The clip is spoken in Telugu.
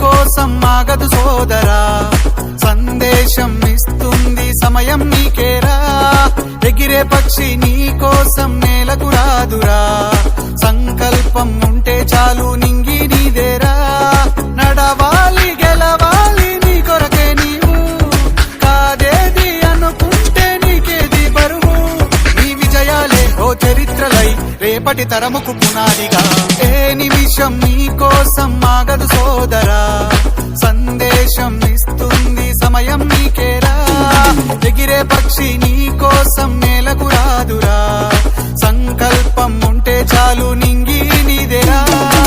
కోసం ఆగదు సోదరా, సందేశం ఇస్తుంది సమయం నీకేరా. ఎగిరే పక్షి నీ కోసం నేలకు రాదురా, సంకల్పం ఉంటే చాలు నింగి నీదేరా. నడవాలి గెలవాలి నీ కొరకే నీవు, కాదేది అనుకుంటే నీకేది బరువు. నీ విజయాలే ఓ చరిత్రలై రేపటి తరముకు పునాదిగా. ఏ నిమిషం నీ కోసం ఆగదు సోదరా, సందేశం ఇస్తుంది సమయం నీకేరా. ఎగిరే పక్షి నీ కోసం నేలకు రాదురా,